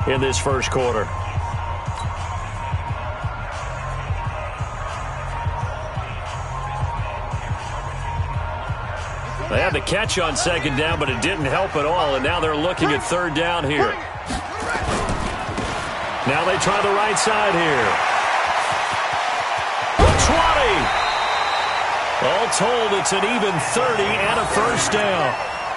in this first quarter. They had the catch on second down, but it didn't help at all, and now they're looking at third down here. Now they try the right side here. 20! All told, it's an even 30 and a first down.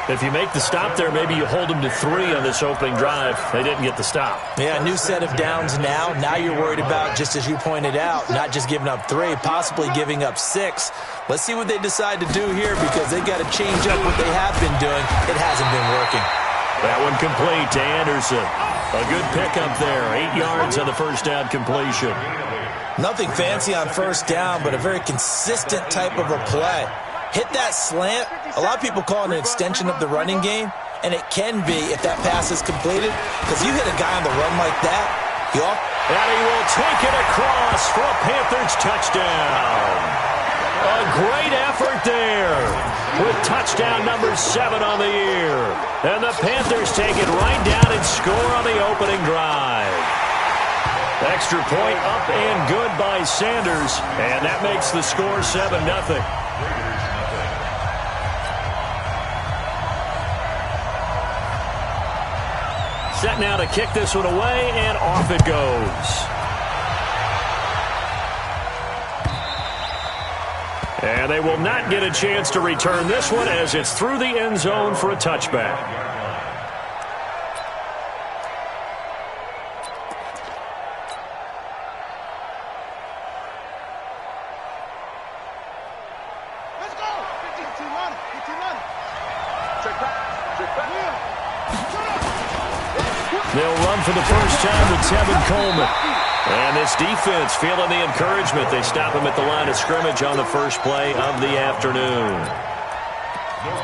If you make the stop there, maybe you hold them to 3 on this opening drive. They didn't get the stop. Yeah, new set of downs now. Now you're worried about, just as you pointed out, not just giving up 3, possibly giving up 6. Let's see what they decide to do here, because they got to change up what they have been doing. It hasn't been working. That one complete to Anderson. A good pickup there. 8 yards on the first down completion. Nothing fancy on first down, but a very consistent type of a play. Hit that slant. A lot of people call it an extension of the running game, and it can be if that pass is completed, because you hit a guy on the run like that, and he will take it across for a Panthers touchdown. A great effort there with touchdown number 7 on the year. And the Panthers take it right down and score on the opening drive. Extra point up and good by Sanders, and that makes the score 7-0. Set now to kick this one away, and off it goes. And they will not get a chance to return this one as it's through the end zone for a touchback. They'll run for the first time with Tevin Coleman. And this defense feeling the encouragement. They stop him at the line of scrimmage on the first play of the afternoon.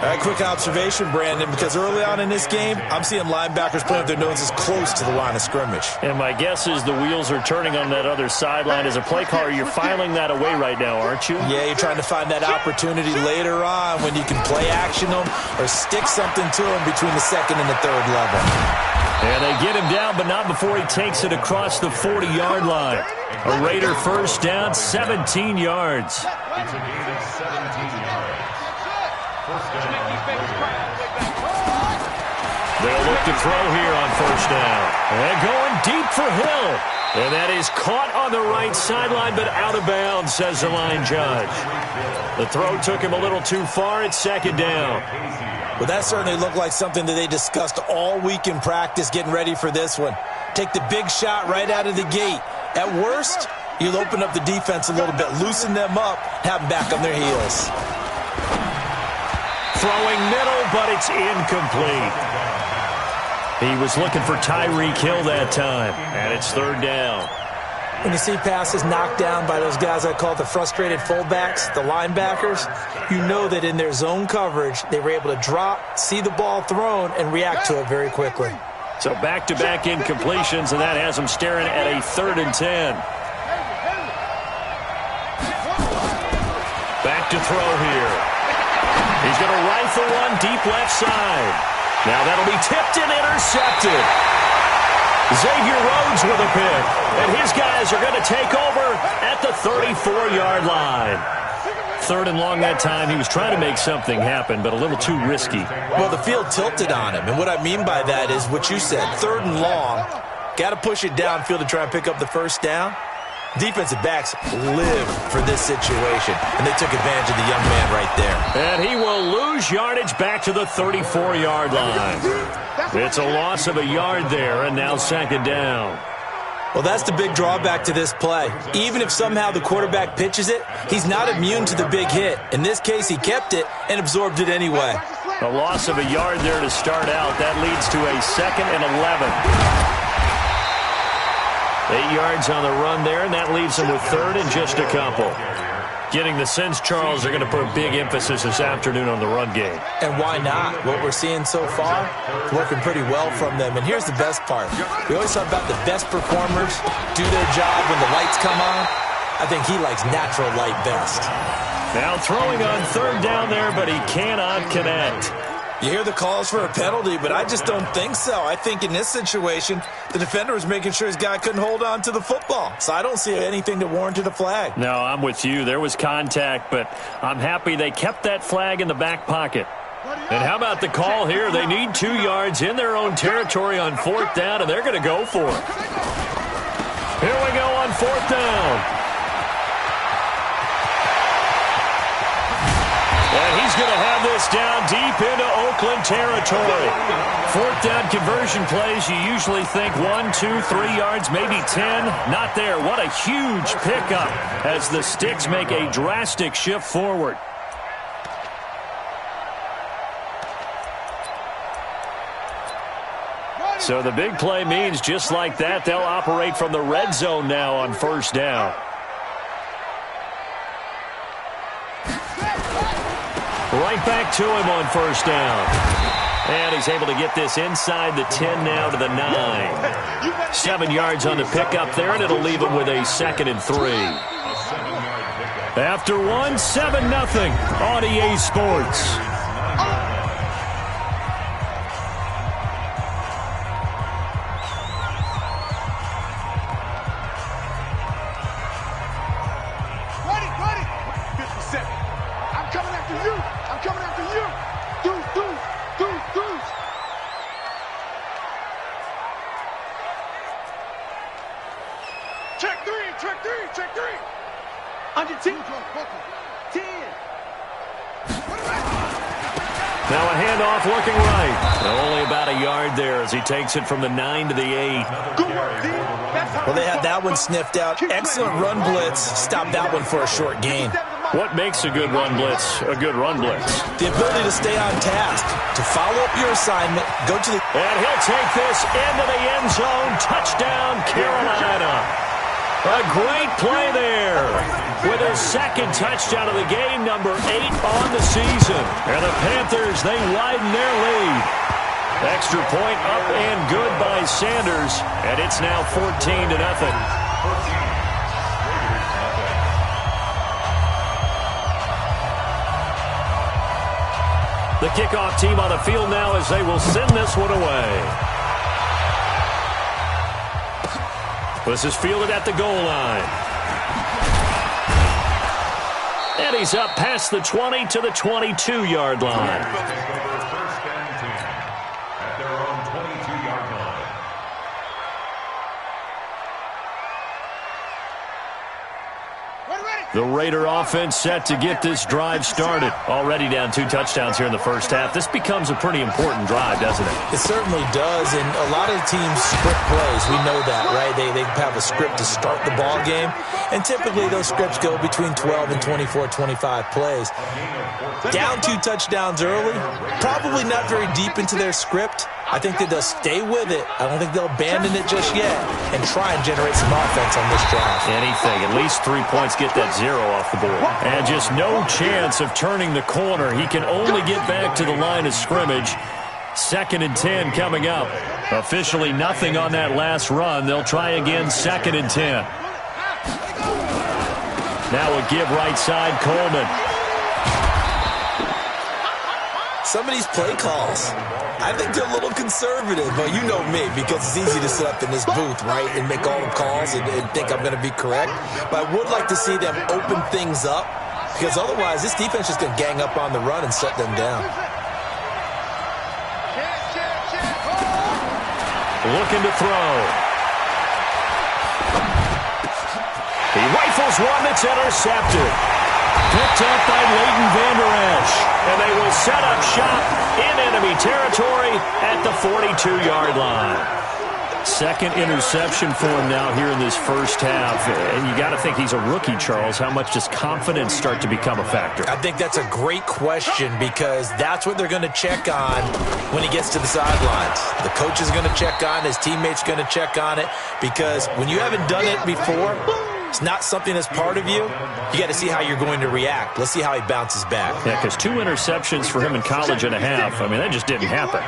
A quick observation, Brandon, because early on in this game, I'm seeing linebackers playing with their noses close to the line of scrimmage. And my guess is the wheels are turning on that other sideline. As a play caller, you're filing that away right now, aren't you? Yeah, you're trying to find that opportunity later on when you can play action them or stick something to them between the second and the third level. And they get him down, but not before he takes it across the 40-yard line. A Raider first down, 17 yards. They'll look to throw here on first down. And going deep for Hill. And that is caught on the right sideline, but out of bounds, says the line judge. The throw took him a little too far. It's second down. Well, that certainly looked like something that they discussed all week in practice getting ready for this one. Take the big shot right out of the gate. At worst, you'll open up the defense a little bit, loosen them up, have them back on their heels. Throwing middle, but it's incomplete. He was looking for Tyreek Hill that time, and it's third down. When you see passes knocked down by those guys I call the frustrated fullbacks, the linebackers, you know that in their zone coverage, they were able to drop, see the ball thrown, and react to it very quickly. So back-to-back incompletions, and that has them staring at a 3rd and 10. Back to throw here. He's going to rifle one deep left side. Now that'll be tipped and intercepted. Xavier Rhodes with a pick. And his guys are going to take over at the 34-yard line. 3rd and long that time. He was trying to make something happen, but a little too risky. Well, the field tilted on him. And what I mean by that is what you said. 3rd and long. Got to push it downfield to try and pick up the first down. Defensive backs live for this situation, and they took advantage of the young man right there. And he will lose yardage back to the 34-yard line. It's a loss of a yard there, and now second down. Well, that's the big drawback to this play. Even if somehow the quarterback pitches it, he's not immune to the big hit. In this case, he kept it and absorbed it anyway. A loss of a yard there to start out. That leads to a 2nd and 11. 8 yards on the run there, and that leaves them with 3rd and just a couple. Getting the sense, Charles, they're going to put a big emphasis this afternoon on the run game. And why not? What we're seeing so far, working pretty well from them. And here's the best part. We always talk about the best performers do their job when the lights come on. I think he likes natural light best. Now throwing on 3rd down there, but he cannot connect. You hear the calls for a penalty, but I just don't think so. I think in this situation, the defender was making sure his guy couldn't hold on to the football. So I don't see anything to warrant a flag. No, I'm with you. There was contact, but I'm happy they kept that flag in the back pocket. And how about the call here? They need 2 yards in their own territory on 4th down, and they're going to go for it. Here we go on 4th down. And he's going to have this down deep into Oakland territory. 4th down conversion plays, you usually think 1, 2, 3 yards, maybe 10. Not there. What a huge pickup as the Sticks make a drastic shift forward. So the big play means just like that, they'll operate from the red zone now on 1st down. Right back to him on 1st down. And he's able to get this inside the 10 now to the 9. 7 yards on the pickup there, and it'll leave him with a 2nd and 3. After 1, 7-0 on EA Sports. Now a handoff looking right. Only about a yard there as he takes it from the 9 to the 8. Well, they had that one sniffed out. Excellent run blitz. Stop that one for a short gain. What makes a good run blitz a good run blitz? The ability to stay on task, to follow up your assignment, go to the... And he'll take this into the end zone. Touchdown, Carolina. A great play there with his 2nd touchdown of the game, number 8 on the season. And the Panthers, they widen their lead. Extra point up and good by Sanders, and it's now 14-0. The kickoff team on the field now as they will send this one away. This is fielded at the goal line. And he's up past the 20 to the 22-yard line. At their own 22-yard line. The Raider offense set to get this drive started. Already down 2 touchdowns here in the first half. This becomes a pretty important drive, doesn't it? It certainly does, and a lot of teams script plays. We know that, right? They have a script to start the ball game, and typically those scripts go between 12 and 24, 25 plays. Down 2 touchdowns early, probably not very deep into their script. I think that they'll stay with it. I don't think they'll abandon it just yet and try and generate some offense on this drive. Anything. At least 3 points, get that 0 off the board. And just no chance of turning the corner. He can only get back to the line of scrimmage. 2nd and 10 coming up. Officially nothing on that last run. They'll try again 2nd and 10. Now a give right side, Coleman. Some of these play calls, I think they're a little conservative, but you know me, because it's easy to sit up in this booth, right, and make all the calls and think I'm going to be correct. But I would like to see them open things up, because otherwise this defense is going to gang up on the run and shut them down. Looking to throw. He rifles one that's intercepted. Picked up by Leighton Vander Esch. And they will set up shop in enemy territory at the 42-yard line. 2nd interception for him now here in this first half. And you got to think he's a rookie, Charles. How much does confidence start to become a factor? I think that's a great question, because that's what they're going to check on when he gets to the sidelines. The coach is going to check on it. His teammates going to check on it, because when you haven't done it before, it's not something that's part of you. You got to see how you're going to react. Let's see how he bounces back. Yeah, because 2 interceptions for him in college and a half. I mean, that just didn't happen.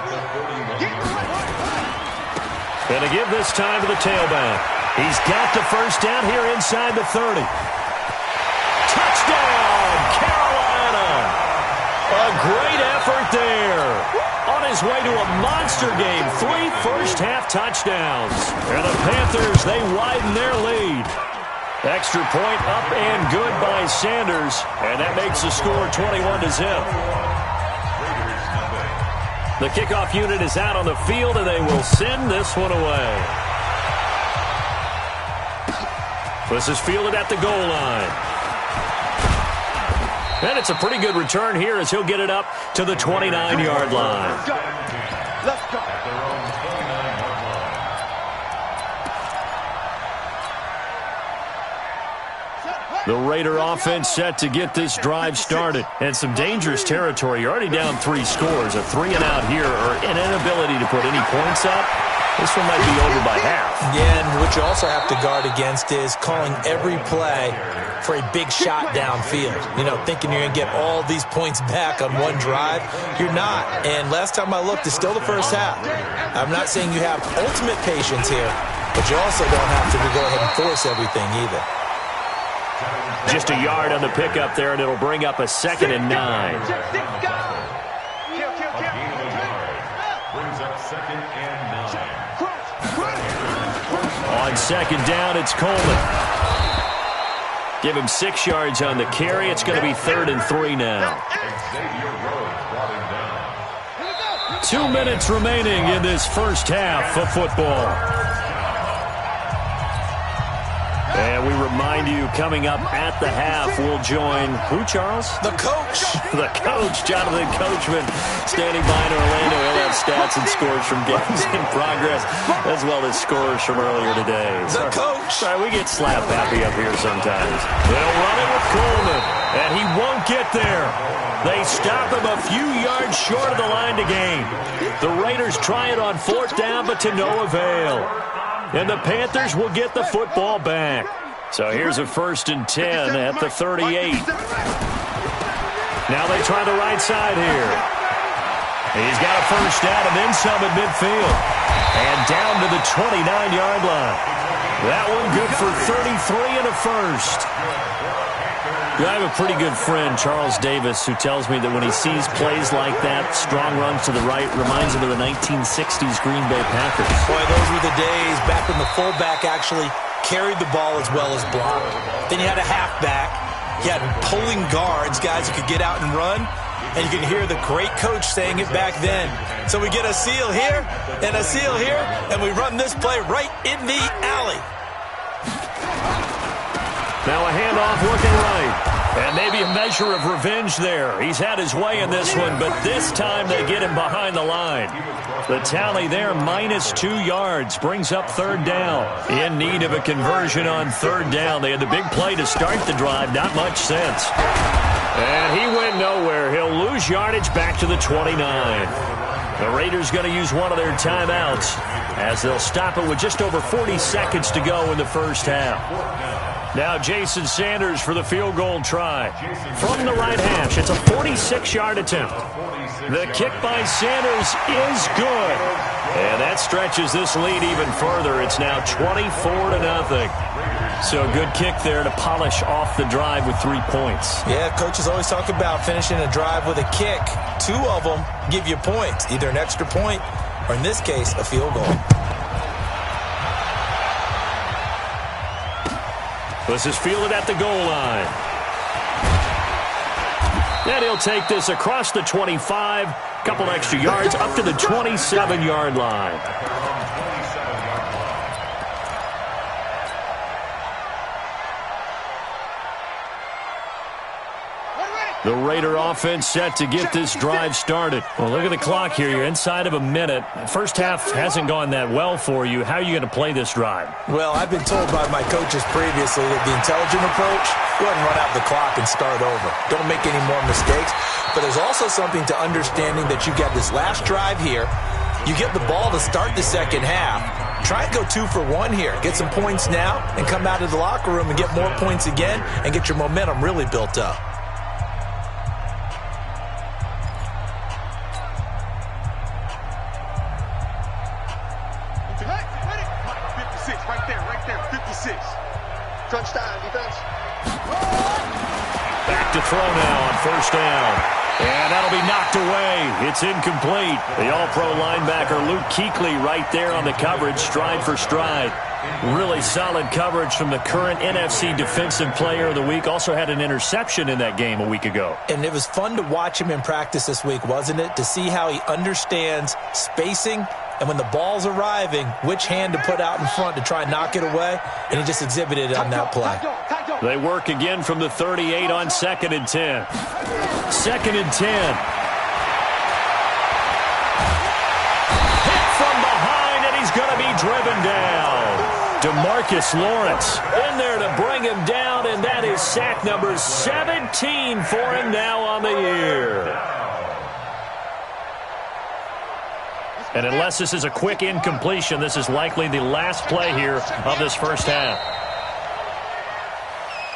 Going to give this time to the tailback. He's got the first down here inside the 30. Touchdown, Carolina! A great effort there. On his way to a monster game, 3 first-half touchdowns. And the Panthers, they widen their lead. Extra point up and good by Sanders. And that makes the score 21-0. The kickoff unit is out on the field, and they will send this one away. This is fielded at the goal line. And it's a pretty good return here as he'll get it up to the 29-yard line. Let's go. The Raider offense set to get this drive started. And some dangerous territory. You're already down 3 scores. A 3-and-out here or an inability to put any points up. This one might be over by half. Yeah, and what you also have to guard against is calling every play for a big shot downfield. You know, thinking you're going to get all these points back on one drive. You're not. And last time I looked, it's still the first half. I'm not saying you have ultimate patience here, but you also don't have to go ahead and force everything either. Just a yard on the pickup there, and it'll bring up a 2nd and 9. Brings up 2nd and 9. On 2nd down, it's Coleman. Give him 6 yards on the carry. It's going to be 3rd and 3 now. 2 minutes remaining in this first half of football. And we remind you, coming up at the half, we'll join who, Charles? The coach. The coach, Jonathan Coachman, standing by in Orlando. He'll have stats and scores from games in progress, as well as scores from earlier today. The coach. Sorry, we get slap happy up here sometimes. They'll run it with Coleman, and he won't get there. They stop him a few yards short of the line to gain. The Raiders try it on 4th down, but to no avail. And the Panthers will get the football back. So here's a 1st and 10 at the 38. Now they try the right side here. He's got a first down and then some at midfield. And down to the 29-yard line. That one good for 33 and a first. I have a pretty good friend, Charles Davis, who tells me that when he sees plays like that, strong runs to the right, reminds him of the 1960s Green Bay Packers. Boy, those were the days back when the fullback actually carried the ball as well as blocked. Then you had a halfback. You had pulling guards, guys who could get out and run. And you can hear the great coach saying it back then. So we get a seal here and a seal here, and we run this play right in the alley. Now a handoff looking right. And maybe a measure of revenge there. He's had his way in this one, but this time they get him behind the line. The tally there, -2 yards, brings up 3rd down. In need of a conversion on 3rd down. They had the big play to start the drive. Not much sense. And he went nowhere. He'll lose yardage back to the 29. The Raiders going to use one of their timeouts as they'll stop it with just over 40 seconds to go in the first half. Now Jason Sanders for the field goal try. From the right hash, it's a 46-yard attempt. The kick by Sanders is good. And that stretches this lead even further. It's now 24-0. So a good kick there to polish off the drive with 3 points. Yeah, coaches always talk about finishing a drive with a kick. 2 of them give you points, either an extra point or, in this case, a field goal. This is fielded at the goal line. And he'll take this across the 25, couple extra yards, up to the 27-yard line. The Raider offense set to get this drive started. Well, look at the clock here. You're inside of a minute. First half hasn't gone that well for you. How are you going to play this drive? Well, I've been told by my coaches previously that the intelligent approach, go ahead and run out the clock and start over. Don't make any more mistakes. But there's also something to understanding that you got this last drive here. You get the ball to start the second half. Try and go 2 for 1 here. Get some points now and come out of the locker room and get more points again and get your momentum really built up. Crunch time, defense. Back to throw now on 1st down. And that'll be knocked away. It's incomplete. The all-pro linebacker Luke Kuechly right there on the coverage, stride for stride. Really solid coverage from the current NFC Defensive Player of the Week. Also had an interception in that game a week ago. And it was fun to watch him in practice this week, wasn't it? To see how he understands spacing and when the ball's arriving, which hand to put out in front to try and knock it away. And he just exhibited it on that play. They work again from the 38 on 2nd and 10. 2nd and 10. Hit from behind, and he's going to be driven down. DeMarcus Lawrence in there to bring him down, and that is sack number 17 for him now on the year. And unless this is a quick incompletion, this is likely the last play here of this first half.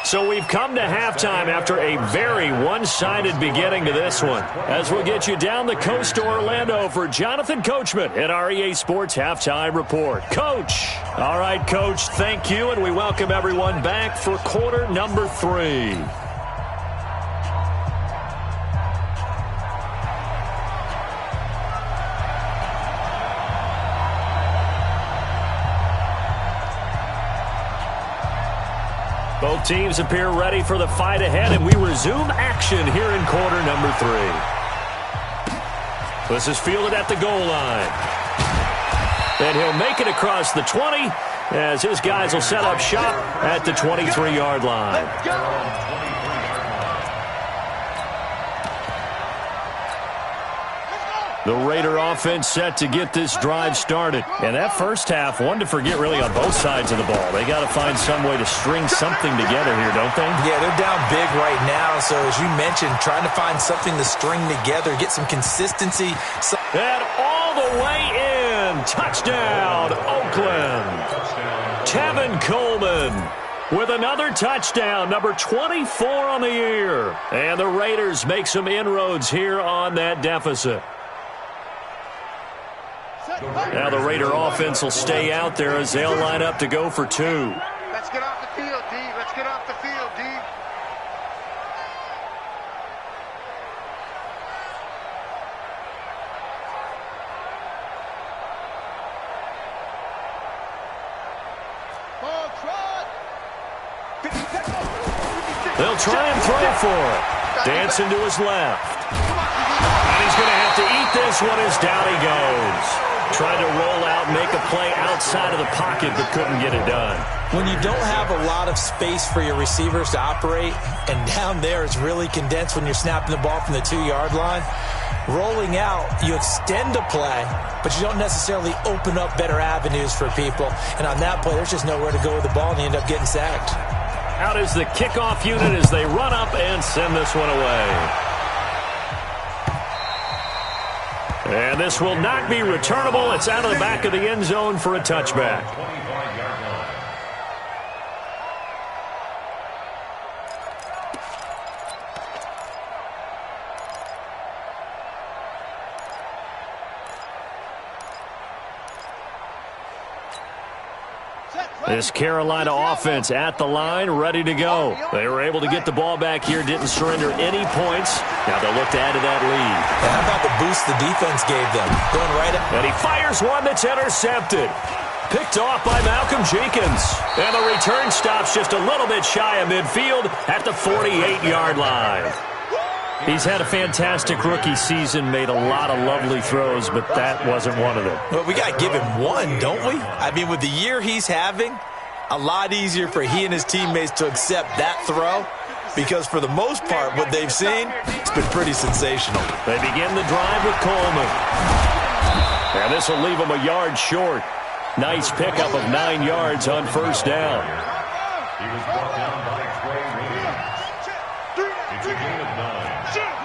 So we've come to halftime after a very one-sided beginning to this one. As we'll get you down the coast to Orlando for Jonathan Coachman at our EA Sports Halftime Report. Coach. All right, Coach, thank you, and we welcome everyone back for quarter number 3. Both teams appear ready for the fight ahead, and we resume action here in quarter number 3. This is fielded at the goal line. And he'll make it across the 20 as his guys will set up shop at the 23-yard line. The Raider offense set to get this drive started. And that first half, one to forget really on both sides of the ball. They got to find some way to string something together here, don't they? Yeah, they're down big right now. So as you mentioned, trying to find something to string together, get some consistency. And all the way in. Touchdown, Oakland. Tevin Coleman with another touchdown, number 24 on the year. And the Raiders make some inroads here on that deficit. Now the Raider offense will stay out there as they'll line up to go for 2. Let's get off the field, D. Let's get off the field, D. They'll try and throw for it. Dancing to his left. And he's going to have to eat this one as down he goes. Trying to roll out, make a play outside of the pocket, but couldn't get it done. When you don't have a lot of space for your receivers to operate, and down there it's really condensed when you're snapping the ball from the 2-yard line, rolling out, you extend a play, but you don't necessarily open up better avenues for people. And on that play, there's just nowhere to go with the ball, and you end up getting sacked. Out is the kickoff unit as they run up and send this one away. And this will not be returnable. It's out of the back of the end zone for a touchback. This Carolina offense at the line, ready to go. They were able to get the ball back here, didn't surrender any points. Now they'll look to add to that lead. And how about the boost the defense gave them? Going right up. And he fires one that's intercepted. Picked off by Malcolm Jenkins. And the return stops just a little bit shy of midfield at the 48-yard line. He's had a fantastic rookie season, made a lot of lovely throws, but that wasn't one of them. Well, we got to give him one, don't we? I mean, with the year he's having, a lot easier for he and his teammates to accept that throw because for the most part, what they've seen, it's been pretty sensational. They begin the drive with Coleman. And this will leave him a yard short. Nice pickup of 9 yards on first down. He was brought down by Trey Williams. It's a gain of 9.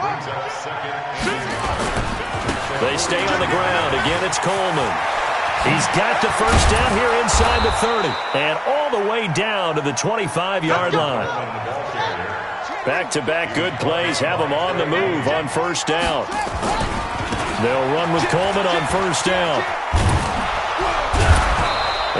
Brings up second. They stay on the ground. Again, it's Coleman. He's got the first down here inside the 30. And all the way down to the 25-yard line. Back-to-back good plays have them on the move on first down. They'll run with Coleman on first down.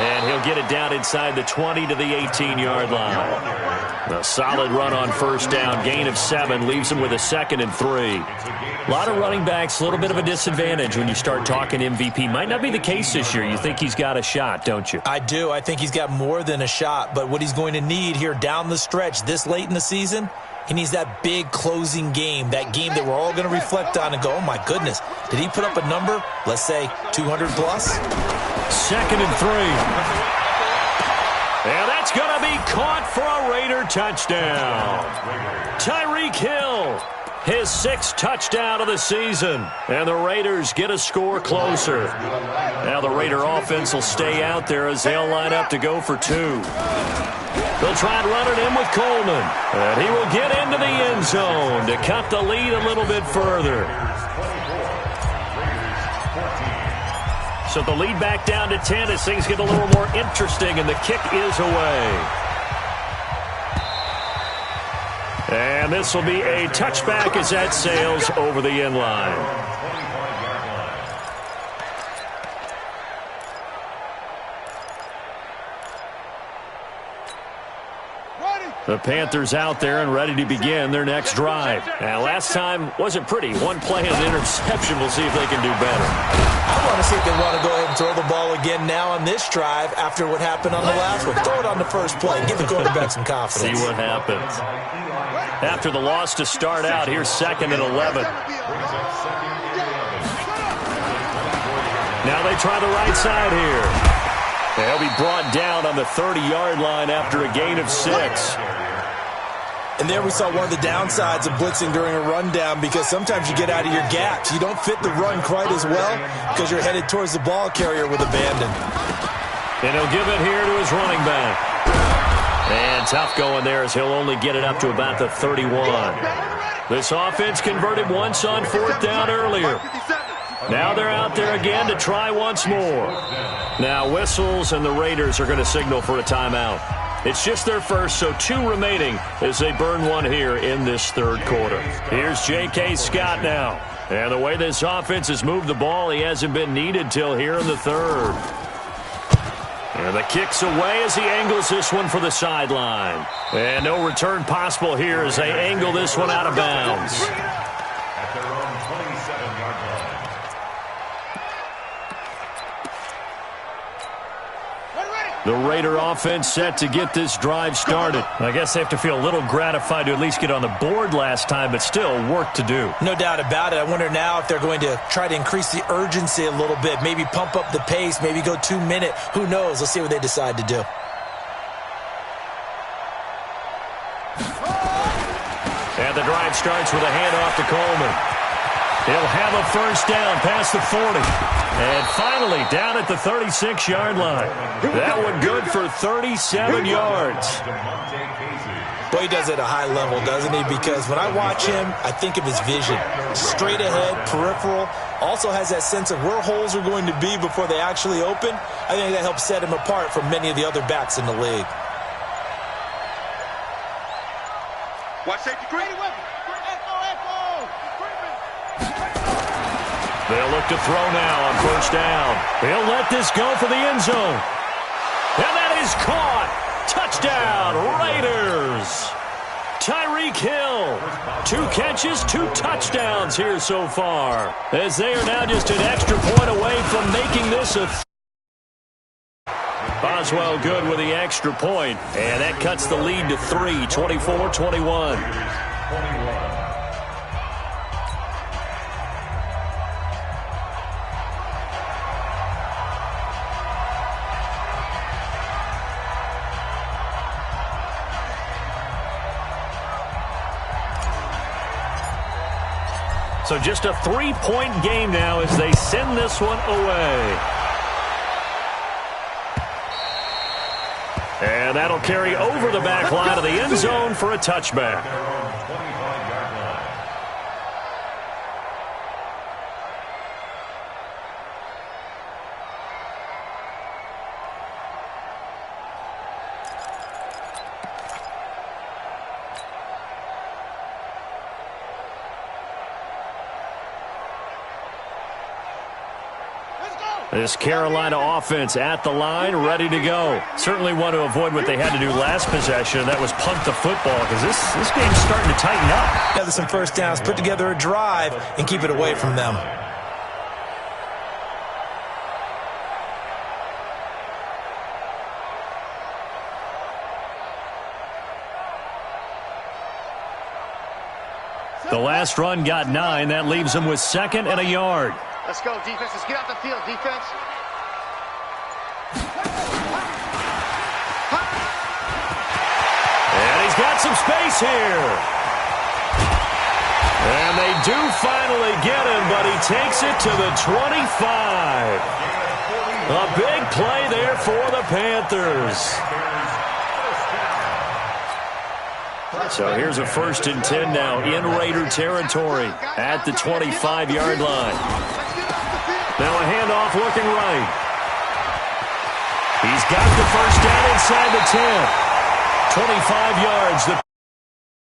And he'll get it down inside the 20 to the 18-yard line. A solid run on first down. Gain of 7 leaves him with a 2nd and 3. A lot of running backs, a little bit of a disadvantage when you start talking MVP. Might not be the case this year. You think he's got a shot, don't you? I do. I think he's got more than a shot. But what he's going to need here down the stretch this late in the season, he needs that big closing game, that game that we're all going to reflect on and go, oh, my goodness, did he put up a number, let's say, 200 plus? 2nd and 3. And that's going to be caught for a Raider touchdown. Tyreek Hill, his 6th touchdown of the season. And the Raiders get a score closer. Now the Raider offense will stay out there as they'll line up to go for 2. They'll try and run it in with Coleman. And he will get into the end zone to cut the lead a little bit further. So the lead back down to 10 as things get a little more interesting, and the kick is away. And this will be a touchback as that sails over the end line. The Panthers out there and ready to begin their next drive. Now, last time wasn't pretty. One play and an interception. We'll see if they can do better. I want to see if they want to go ahead and throw the ball again now on this drive after what happened on the last one. Throw it on the first play. Give the quarterback some confidence. See what happens. After the loss to start out, here's 2nd and 11. Now they try the right side here. They'll be brought down on the 30-yard line after a gain of 6. And there we saw one of the downsides of blitzing during a rundown, because sometimes you get out of your gaps. You don't fit the run quite as well because you're headed towards the ball carrier with abandon. And he'll give it here to his running back. And tough going there as he'll only get it up to about the 31. This offense converted once on 4th down earlier. Now they're out there again to try once more. Now whistles, and the Raiders are going to signal for a timeout. It's just their first, so 2 remaining as they burn one here in this 3rd quarter. Here's J.K. Scott now. And the way this offense has moved the ball, he hasn't been needed till here in the 3rd. And the kick's away as he angles this one for the sideline. And no return possible here as they angle this one out of bounds. At their own 27-yard line. The Raider offense set to get this drive started. I guess they have to feel a little gratified to at least get on the board last time, but still work to do. No doubt about it. I wonder now if they're going to try to increase the urgency a little bit, maybe pump up the pace, maybe go 2-minute. Who knows? Let's see what they decide to do. And the drive starts with a handoff to Coleman. He'll have a first down past the 40. And finally down at the 36-yard line. That one good for 37 yards. Boy, he does it at a high level, doesn't he? Because when I watch him, I think of his vision. Straight ahead, peripheral. Also has that sense of where holes are going to be before they actually open. I think that helps set him apart from many of the other backs in the league. Watch safety green. They'll look to throw now on first down. He'll let this go for the end zone. And that is caught. Touchdown, Raiders. Tyreek Hill. 2 catches, 2 touchdowns here so far, as they are now just an extra point away from making this a... Boswell good with the extra point, and that cuts the lead to 3, 24-21. So just a 3-point game now as they send this one away. And that'll carry over the back line of the end zone for a touchback. This Carolina offense at the line, ready to go. Certainly want to avoid what they had to do last possession. That was punt the football, because this game's starting to tighten up. Gather some first downs, put together a drive, and keep it away from them. The last run got 9. That leaves them with 2nd and a yard. Let's go, defense. Let's get out the field, defense. And he's got some space here. And they do finally get him, but he takes it to the 25. A big play there for the Panthers. So here's a 1st and 10 now in Raider territory at the 25-yard line. Now a handoff looking right. He's got the first down inside the 10. 25 yards.